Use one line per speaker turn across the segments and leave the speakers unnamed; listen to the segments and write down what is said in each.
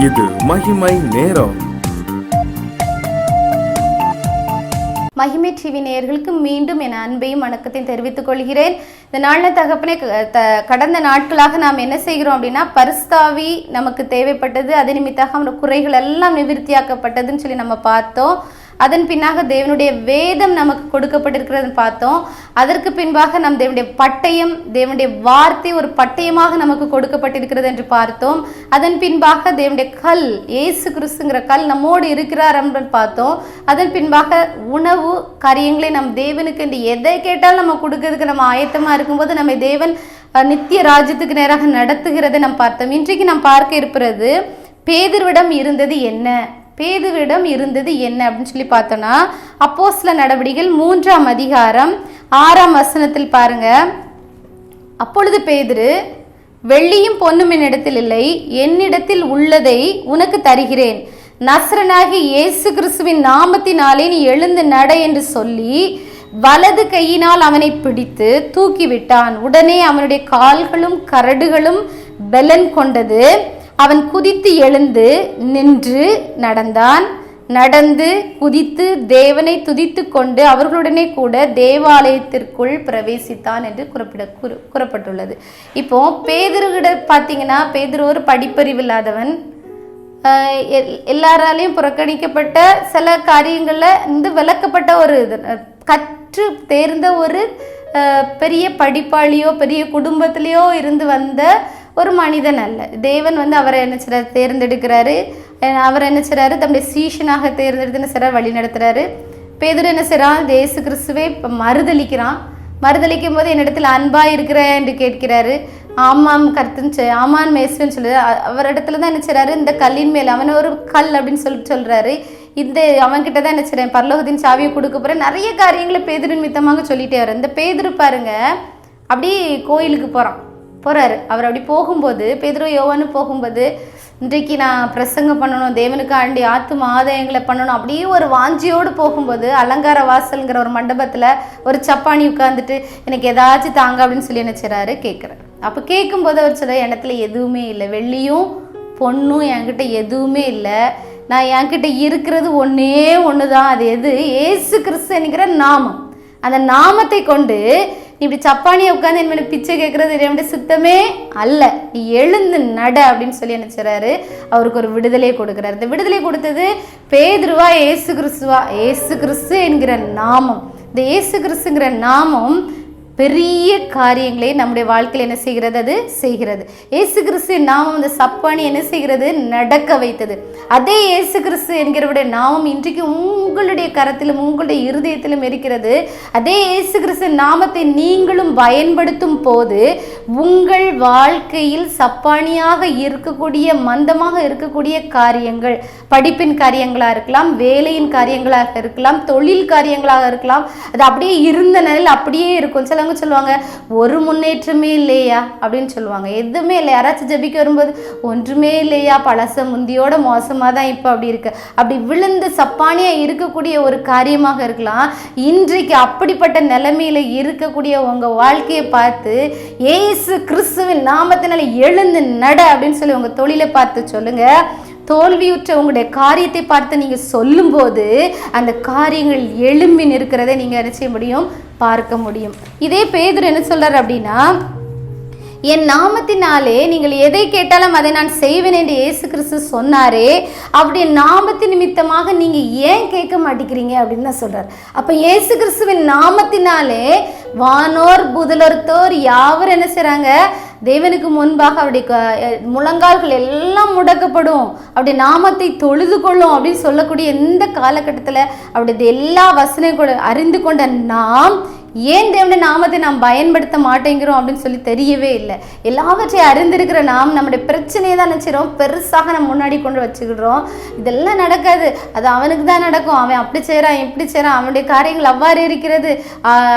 இது மகிமை நேரம்.
மகிமை டிவி நேயர்களுக்கு மீண்டும் என் அன்பையும் வணக்கத்தையும் தெரிவித்துக் கொள்கிறேன். இந்த நாளில் தகப்பனே, கடந்த நாட்களாக நாம் என்ன செய்கிறோம் அப்படின்னா, பரிசுத்தாவி நமக்கு தேவைப்பட்டது, அது நிமித்தாக அவனுடைய குறைகள் எல்லாம் நிவர்த்தியாக்கப்பட்டதுன்னு சொல்லி நம்ம பார்த்தோம். அதன் பின்னாக தேவனுடைய வேதம் நமக்கு கொடுக்கப்பட்டிருக்கிறதுன்னு பார்த்தோம். அதற்கு பின்பாக நம் தேவனுடைய பட்டயம், தேவனுடைய வார்த்தை ஒரு பட்டயமாக நமக்கு கொடுக்கப்பட்டிருக்கிறது என்று பார்த்தோம். அதன் பின்பாக தேவனுடைய கல், இயேசு கிறிஸ்துங்கிற கல் நம்மோடு இருக்கிறார் என்று பார்த்தோம். அதன் பின்பாக உணவு காரியங்களை நம் தேவனுக்கு என்று எதை கேட்டாலும் நம்ம கொடுக்கறதுக்கு நம்ம ஆயத்தமாக இருக்கும்போது நம்ம தேவன் நித்திய ராஜ்யத்துக்கு நேராக நடத்துகிறதை நாம் பார்த்தோம். இன்றைக்கு நாம் பார்க்க இருப்பது பேதுருவிடம் இருந்தது என்ன, பேதுருவிடம் இருந்தது என்ன அப்படின்னு சொல்லி பார்த்தோம்னா, அப்போஸ்தல நடவடிக்கைகள் 3ஆம் அதிகாரம் 6ஆம் வசனத்தில் பாருங்க. அப்பொழுது பேதுரு, வெள்ளியும் பொன்னும் என்னிடத்தில் இல்லை, என்னிடத்தில் உள்ளதை உனக்கு தருகிறேன், நசரனாகிய இயேசு கிறிஸ்துவின் நாமத்தினாலே நீ எழுந்து நட என்று சொல்லி வலது கையினால் அவனை பிடித்து தூக்கிவிட்டான். உடனே அவனுடைய கால்களும் கரடுகளும் பெலன் கொண்டது. அவன் குதித்து எழுந்து நின்று நடந்தான். நடந்து குதித்து தேவனை துதித்து கொண்டு அவர்களுடனே கூட தேவாலயத்திற்குள் பிரவேசித்தான் என்று கூறப்பட்டுள்ளது. இப்போ பேதுருகிட்ட பார்த்தீங்கன்னா, பேதுரு ஒரு படிப்பறிவு இல்லாதவன், எல்லாராலையும் புறக்கணிக்கப்பட்ட, சில காரியங்களில் விளக்கப்பட்ட ஒரு கற்று தேர்ந்த ஒரு பெரிய படிப்பாளியோ பெரிய குடும்பத்திலேயோ இருந்து வந்த ஒரு மனிதன் அல்ல. தேவன் அவரை என்ன செய்றாரு, தேர்ந்தெடுக்கிறாரு. அவர் என்ன செய்றாரு, தம்முடைய சீஷனாக தேர்ந்தெடுத்து என்ன செய்றாரு, வழி நடத்துறாரு. பேதுரு என்ன செய்றான், இயேசு கிறிஸ்துவை மறுதளிக்கிறான். மறுதளிக்கும் போது என்னிடத்தில் அன்பா இருக்கிற என்று கேட்கிறாரு. ஆமாம் கர்த்தன்னு ஆமான் மேசுன்னு சொல்லுது. அவரிடத்துல தான் என்ன செய்றாரு, இந்த கல்லின் மேல் அவன் ஒரு கல் அப்படின்னு சொல்றாரு. இந்த அவன்கிட்ட தான் என்ன செய்றேன், பரலோகத்தின் சாவியை கொடுக்க போறேன், நிறைய காரியங்களை பேதுரு நிமித்தமாக சொல்லிட்டே வர. இந்த பேதுரு பாருங்க, அப்படி கோயிலுக்கு போறாரு. அவர் அப்படி போகும்போது, பேதுரு யோவானு போகும்போது, இன்றைக்கு நான் பிரசங்கம் பண்ணணும், தேவனுக்கு ஆண்டி ஆத்தும ஆதாயங்களை பண்ணணும், அப்படியே ஒரு வாஞ்சியோடு போகும்போது, அலங்கார வாசல்ங்கிற ஒரு மண்டபத்தில் ஒரு சப்பானி உட்காந்துட்டு எனக்கு ஏதாச்சும் தாங்க அப்படின்னு சொல்லி என்ன செய்றாரு, கேட்குறாரு. அப்போ கேட்கும்போது அவர் சொல்ல, இடத்துல எதுவுமே இல்லை, வெள்ளியும் பொண்ணும் என்கிட்ட எதுவுமே இல்லை, நான் என்கிட்ட இருக்கிறது ஒன்றே ஒன்று தான். அது எது? இயேசு கிறிஸ்து என்கிற நாமம். அந்த நாமத்தை கொண்டு நீ இப்படி சப்பானியை உட்காந்து என்ன பிச்சை கேட்கறது என்னுடைய சித்தமே அல்ல, நீ எழுந்து நட அப்படின்னு சொல்லி என்ன செய்றாரு, அவருக்கு ஒரு விடுதலை கொடுக்குறாரு. இந்த விடுதலை கொடுத்தது பேதுருவா இயேசு கிறிஸ்துவா? இயேசு கிறிஸ்து என்கிற நாமம். இந்த இயேசு கிறிஸ்துங்கிற நாமம் பெரிய காரியங்களை நம்முடைய வாழ்க்கையில் என்ன செய்கிறது, அது செய்கிறது. இயேசு கிறிஸ்து நாமம் அந்த சப்பானி என்ன செய்கிறது, நடக்க வைத்தது. அதே இயேசு கிறிஸ்து என்கிறவருடைய நாமம் இன்றைக்கு உங்களுடைய கரத்திலும் உங்களுடைய இருதயத்திலும் இருக்கிறது. அதே இயேசு கிறிஸ்து நாமத்தை நீங்களும் பயன்படுத்தும் போது உங்கள் வாழ்க்கையில் சப்பானியாக இருக்கக்கூடிய, மந்தமாக இருக்கக்கூடிய காரியங்கள், படிப்பின் காரியங்களாக இருக்கலாம், வேலையின் காரியங்களாக இருக்கலாம், தொழில் காரியங்களாக இருக்கலாம், அது அப்படியே இருந்த நிலையில் அப்படியே இருக்கும். சில சொல்லுவாங்க, ஒரு முன்னேற்றமே இல்லையா அப்படின்னு சொல்லுவாங்க. எதுவுமே இல்லை. யாராச்சும் ஜெபிக்க வரும்போது ஒன்றுமே இல்லையா, பழச முந்தியோட மோசமாக தான் இப்போ அப்படி இருக்கு, அப்படி விழுந்து சப்பானியா இருக்கக்கூடிய ஒரு காரியமாக இருக்கலாம். இன்றைக்கு அப்படிப்பட்ட நிலைமையில இருக்கக்கூடிய உங்க வாழ்க்கையை பார்த்து இயேசு கிறிஸ்துவின் நாமத்தினால எழுந்து நட அப்படின்னு சொல்லி உங்க தொழிலை பார்த்து சொல்லுங்க. தோல்வியுற்ற உங்களுடைய காரியத்தை பார்த்து நீங்க சொல்லும்போது அந்த காரியங்கள் எழும்பி நிற்கிறதை நீங்க என்ன செய்ய முடியும், பார்க்க முடியும். இதே பேதுரு என்ன சொல்றாரு அப்படின்னா, என் நாமத்தினாலே நீங்கள் எதை கேட்டாலும் அதை நான் செய்வேன் என்று இயேசு கிறிஸ்து சொன்னாரே, அப்படி நாமத்தின் நிமித்தமாக நீங்க ஏன் கேட்க மாட்டேங்கிறீங்க அப்படின்னு தான் சொல்றாரு. அப்ப இயேசு கிறிஸ்துவின் நாமத்தினாலே வானோர் புதலோர் யாவர் என்ன செய்றாங்க, தேவனுக்கு முன்பாக அவருடைய முழங்கால்கள் எல்லாம் முடக்கப்படும், அப்படி நாமத்தை தொழுது கொள்ளும் அப்படின்னு சொல்லக்கூடிய இந்த காலகட்டத்தில் அவருடைய எல்லா வசனம் கூட அறிந்து கொண்ட நாம் ஏன் தேவனுடைய நாமத்தை நாம் பயன்படுத்த மாட்டேங்கிறோம் அப்படின்னு சொல்லி தெரியவே இல்லை. எல்லாவற்றையும் அறிந்திருக்கிற நாம் நம்முடைய பிரச்சனையை தான் நினைச்சிடும் பெருசாக நம்ம முன்னாடி கொண்டு வச்சுக்கிடுறோம். இதெல்லாம் நடக்காது, அது அவனுக்கு தான் நடக்கும், அவன் அப்படி செய்கிறான் இப்படி செய்கிறான், அவனுடைய காரியங்கள் அவ்வாறு இருக்கிறது,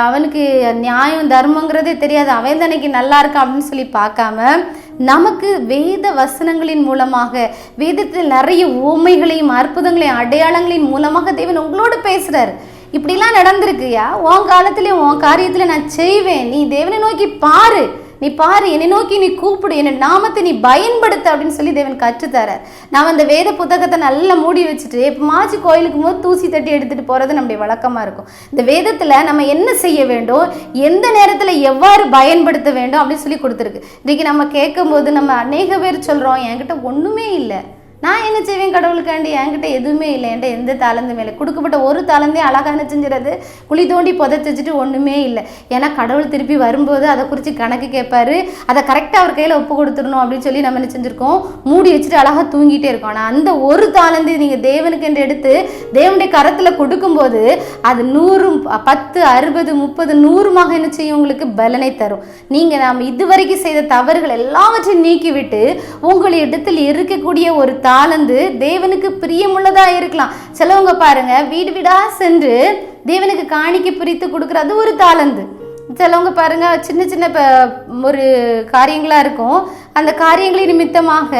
அவனுக்கு நியாயம் தர்மங்கிறதே தெரியாது, அவன் தானே நல்லா இருக்கான் அப்படின்னு சொல்லி பார்க்காம நமக்கு வேத வசனங்களின் மூலமாக, வேதத்தில் நிறைய உவமைகளையும் அற்புதங்களையும் அடையாளங்களின் மூலமாக தேவன் உங்களோடு பேசுறாரு. இப்படிலாம் நடந்திருக்குயா, உன் காலத்திலையும் உன் காரியத்தில் நான் செய்வேன், நீ தேவனை நோக்கி பாரு, நீ பாரு, என்னை நோக்கி நீ கூப்பிடு, என் நாமத்தை நீ பயன்படுத்த அப்படின்னு சொல்லி தேவன் கற்றுத்தரார். நாம் அந்த வேத புத்தகத்தை நல்லா மூடி வச்சுட்டு எப்பமாச்சு கோயிலுக்கு போது தூசி தட்டி எடுத்துகிட்டு போகிறது நம்முடைய வழக்கமாக இருக்கும். இந்த வேதத்தில் நம்ம என்ன செய்ய வேண்டும், எந்த நேரத்தில் எவ்வாறு பயன்படுத்த வேண்டும் அப்படின்னு சொல்லி கொடுத்துருக்கு. இன்றைக்கி நம்ம கேட்கும்போது நம்ம அநேக பேர் சொல்கிறோம், என்கிட்ட ஒன்றுமே இல்லை, நான் என்ன செய்வேன் கடவுளுக்காண்டி, என்கிட்ட எதுவுமே இல்லை, என்கிட்ட எந்த தாளந்து மேலே கொடுக்கப்பட்ட ஒரு தாளந்தே அழகாக என்ன செஞ்சுறது, குழி தோண்டி புதைச்சிட்டு ஒன்றுமே இல்லை. ஏன்னா கடவுள் திருப்பி வரும்போது அதை குறித்து கணக்கு கேட்பாரு, அதை கரெக்டாக அவர் கையில் ஒப்பு கொடுத்துடணும் அப்படின்னு சொல்லி நம்ம என்ன செஞ்சுருக்கோம், மூடி வச்சுட்டு அழகாக தூங்கிட்டே இருக்கோம். ஆனால் அந்த ஒரு தாளந்து நீங்கள் தேவனுக்கு என்று எடுத்து தேவனுடைய கரத்தில் கொடுக்கும்போது அது 100, 10, 60, 30, 100 என்ன செய்யும், உங்களுக்கு பலனை தரும். நீங்கள் நாம் இதுவரைக்கும் செய்த தவறுகள் எல்லாவற்றையும் நீக்கிவிட்டு உங்களிடத்தில் இருக்கக்கூடிய ஒரு தாளந்து தேவனுக்கு பிரியமுள்ளதா இருக்கலாம். சிலவங்க பாருங்க, வீடு வீடா சென்று தேவனுக்கு காணிக்கை பிரித்து கொடுக்கறது ஒரு தாளந்து. சிலவங்க பாருங்க, சின்ன சின்ன ஒரு காரியங்களா இருக்கும், அந்த காரியங்களை நிமித்தமாக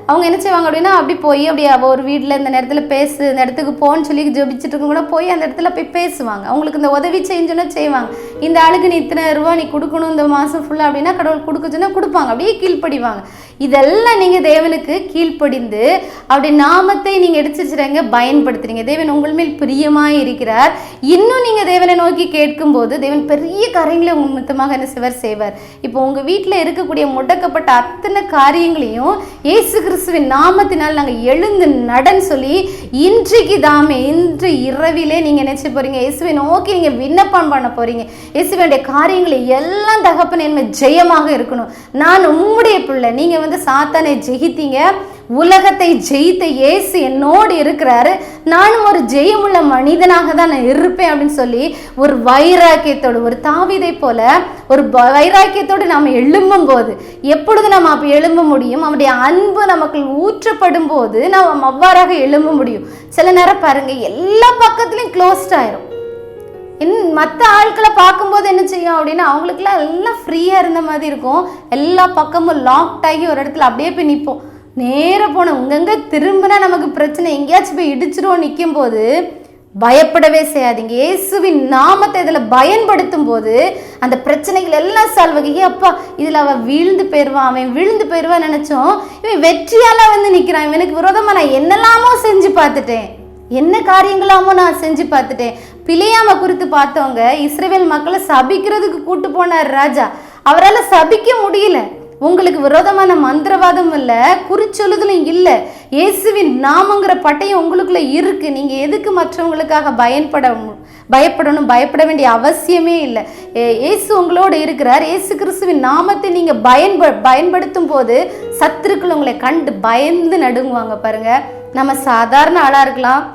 அவங்க என்ன செய்வாங்க அப்படின்னா, அப்படி போய் அப்படியே ஒரு வீட்டில் இந்த நேரத்தில் பேசு, இந்த இடத்துக்கு போன்னு சொல்லி ஜெபிச்சுட்டு இருக்க கூட போய் அந்த இடத்துல போய் பேசுவாங்க. அவங்களுக்கு இந்த உதவி செஞ்சோன்னா செய்வாங்க. இந்த ஆளுக்கு நீ இத்தனை ரூபா நீ கொடுக்கணும் இந்த மாதம் ஃபுல்லாக அப்படின்னா கடவுள் கொடுக்க சொன்னா கொடுப்பாங்க, அப்படியே கீழ்ப்படிவாங்க. இதெல்லாம் நீங்கள் தேவனுக்கு கீழ்ப்படிந்து அப்படி நாமத்தை நீங்கள் எடுத்துச்சுறாங்க பயன்படுத்துறீங்க. தேவன் உங்கள் மேல் பிரியமாக இருக்கிறார். இன்னும் நீங்கள் தேவனை நோக்கி கேட்கும்போது தேவன் பெரிய காரியங்களை உங்கள் நிமித்தமாக என்ன செய்வார். இப்போ உங்கள் வீட்டில் இருக்கக்கூடிய முடக்கப்பட்ட அத்தனை காரியங்களையும் இயேசு கிறிஸ்துவின் நாமத்தினால் நாங்கள் எழுந்து நடன்னு சொல்லி இன்று இரவிலே நீங்கள் நினைச்சு போறீங்க, இயேசுவை நோக்கி நீங்கள் விண்ணப்பம் பண்ண போறீங்க. இயேசுவினுடைய காரியங்களை எல்லாம் தகப்பன் என்ன ஜெயமாக இருக்கணும். நான் உம்முடைய பிள்ளை, நீங்கள் சாத்தானை ஜெயித்தீங்க, உலகத்தை ஜெயித்த இயேசு என்னோடு இருக்கிறாரு, நானும் ஒரு ஜெயமுள்ள மனிதனாக தான் நான் இருப்பேன் அப்படின்னு சொல்லி ஒரு வைராக்கியத்தோடு, ஒரு தாவீதை போல ஒரு வைராக்கியத்தோடு நாம் எழும்பும் போது, எப்பொழுது நாம் அப்போ எழும்ப முடியும், அவருடைய அன்பு நமக்கு ஊற்றப்படும் போது நாம் அவ்வாறாக எழும்ப முடியும். சில நேரம் பாருங்க, எல்லா பக்கத்துலையும் க்ளோஸ்ட் ஆயிரும். மற்ற ஆட்களை பார்க்கும்போது என்ன செய்யும் அப்படின்னா, அவங்களுக்குலாம் எல்லாம் ஃப்ரீயாக இருந்த மாதிரி இருக்கும், எல்லா பக்கமும் லாக்ட் ஆகி ஒரு இடத்துல அப்படியே போய் நிற்போம். நேராக போன உங்கெங்கே திரும்பினா நமக்கு பிரச்சனை, எங்கேயாச்சும் போய் இடிச்சிடும் நிற்கும் போது பயப்படவே செய்யாதீங்க. இயேசுவின் நாமத்தை இதில் பயன்படுத்தும் போது அந்த பிரச்சனைகள் எல்லாம் சால்வ் ஆகி, அப்பா இதில் அவன் வீழ்ந்து போயிடுவான் நினச்சோம், இவன் வெற்றியால் நிற்கிறான், இவனுக்கு விரோதமாக நான் என்னெல்லாமோ செஞ்சு பார்த்துட்டேன், என்ன காரியங்களாமோ நான் செஞ்சு பார்த்துட்டேன். பிலேயாமை குறித்து பார்த்தவங்க, இஸ்ரவேல் மக்களை சபிக்கிறதுக்கு கூட்டு போனார் ராஜா, அவரால் சபிக்க முடியல. உங்களுக்கு விரோதமான மந்திரவாதம் இல்லை, குறிச்சொல்லுதலும் இல்லை, இயேசுவின் நாமங்கிற பட்டயம் உங்களுக்குள்ள இருக்கு. நீங்க எதுக்கு மற்றவங்களுக்காக பயப்பட வேண்டிய அவசியமே இல்லை. இயேசு உங்களோடு இருக்கிறார். இயேசு கிறிஸ்துவின் நாமத்தை நீங்க பயன்படுத்தும் போது சத்துருக்கள் உங்களை கண்டு பயந்து நடுங்குவாங்க. பாருங்க, நம்ம சாதாரண ஆளா இருக்கலாம்,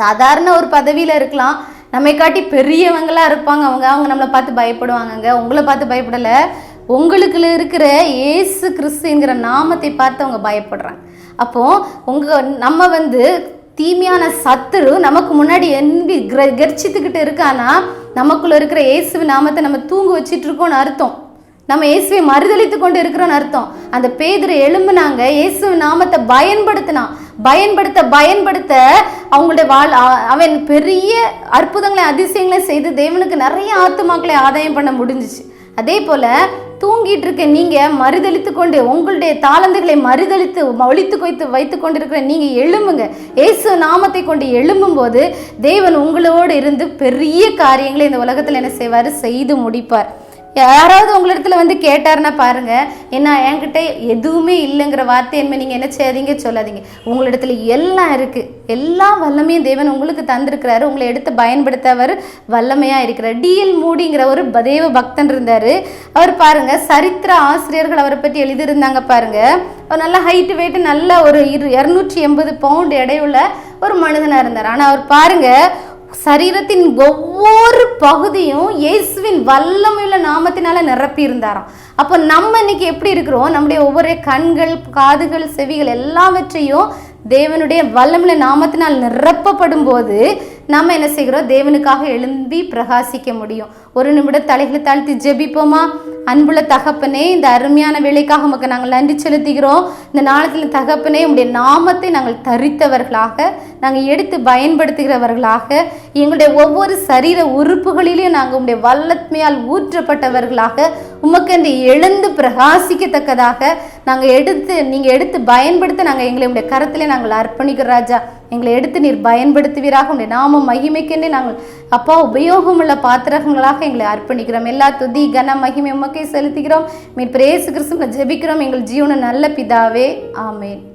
சாதாரண ஒரு பதவியில இருக்கலாம், நம்மை காட்டி பெரியவங்களா இருப்பாங்க, அவங்க நம்மளை பார்த்து பயப்படுவாங்க. உங்களை பார்த்து பயப்படலை, உங்களுக்குள்ள இருக்கிற இயேசு கிறிஸ்துங்கிற நாமத்தை பார்த்து அவங்க பயப்படுறாங்க. அப்போ நம்ம தீமையான சத்துரு நமக்கு முன்னாடி கர்ச்சித்துக்கிட்டு இருக்கானா, நமக்குள்ள இருக்கிற இயேசு நாமத்தை நம்ம தூங்க வச்சிட்டு இருக்கோம்னு அர்த்தம். நம்ம இயேசுவை மறுதளித்து கொண்டு இருக்கிறோன்னு அர்த்தம். அந்த பேதுரு எழும்புனாங்க, இயேசு நாமத்தை பயன்படுத்த அவங்களுடைய அவன் பெரிய அற்புதங்களை அதிசயங்களை செய்து தேவனுக்கு நிறைய ஆத்துமாக்களை ஆதாயம் பண்ண முடிஞ்சிச்சு. அதே போல தூங்கிட்டு இருக்க நீங்க மறுதளித்து கொண்டு உங்களுடைய தாளந்துகளை ஒழித்து வைத்து கொண்டிருக்கிற நீங்க எழும்புங்க. இயேசு நாமத்தை கொண்டு எழும்பும் போது தேவன் உங்களோடு இருந்து பெரிய காரியங்களை இந்த உலகத்துல என்ன செய்வார், செய்து முடிப்பார். யாராவது உங்களிடத்துல கேட்டாருன்னா பாருங்க, என்ன என்கிட்ட எதுவுமே இல்லைங்கிற வார்த்தை நீங்க என்ன செய்யாதீங்க, சொல்லாதீங்க. உங்களிடத்துல எல்லாம் இருக்கு, எல்லா வல்லமையும் தேவன் உங்களுக்கு தந்திருக்கிறாரு. உங்களை எடுத்து பயன்படுத்த அவர் வல்லமையா இருக்கிறார். D.L. மூடிங்கிற ஒரு தேவ பக்தன் இருந்தாரு. அவர் பாருங்க, சரித்திர ஆசிரியர்கள் அவரை பற்றி எழுதியிருந்தாங்க. பாருங்க, அவர் நல்ல ஹைட்டு வெயிட், நல்ல ஒரு 280 பவுண்ட் எடையுள்ள ஒரு மனிதனா இருந்தார். ஆனா அவர் பாருங்க, சரீரத்தின் ஒவ்வொரு பகுதியும் இயேசுவின் வல்லமையுள்ள நாமத்தினால நிரப்பி இருந்தாராம். அப்போ நம்ம இன்னைக்கு எப்படி இருக்கிறோம், நம்முடைய ஒவ்வொரு கண்கள், காதுகள், செவிகள் எல்லாவற்றையும் தேவனுடைய வல்லமையுள்ள நாமத்தினால் நிரப்பப்படும் போது நம்ம என்ன செய்கிறோம், தேவனுக்காக எழும்பி பிரகாசிக்க முடியும். ஒரு நிமிடம் தலைகளை தாழ்த்தி ஜெபிப்போமா. அன்புள்ள தகப்பனே, இந்த அருமையான வேலைக்காக உமக்கு நாங்கள் நன்றி செலுத்துகிறோம். இந்த நாளத்தில் தகப்பனே, உம்முடைய நாமத்தை நாங்கள் தரித்தவர்களாக, நாங்கள் எடுத்து பயன்படுத்துகிறவர்களாக, எங்களுடைய ஒவ்வொரு சரீர உறுப்புகளிலும் நாங்கள் உம்முடைய வல்லமையால் ஊற்றப்பட்டவர்களாக, உமக்கு இந்த எழுந்து பிரகாசிக்கத்தக்கதாக நீங்கள் எடுத்து பயன்படுத்த நாங்கள் எங்களை உடைய கரத்திலே நாங்கள் அர்ப்பணிக்கிறோம் ராஜா. எங்களை எடுத்து நீர் பயன்படுத்துவீராக. உடைய நாம மகிமைக்கென்றே நாங்கள் அப்பா உபயோகமுள்ள பாத்திரங்களாக எங்களை அர்ப்பணிக்கிறோம். எல்லா துதி கன மகிமை உமக்கே செலுத்துகிறோம். மீ பிரேசு கிறிஸ்துவை ஜெபிக்கிறோம் எங்கள் ஜீவன நல்ல பிதாவே. ஆமேன்.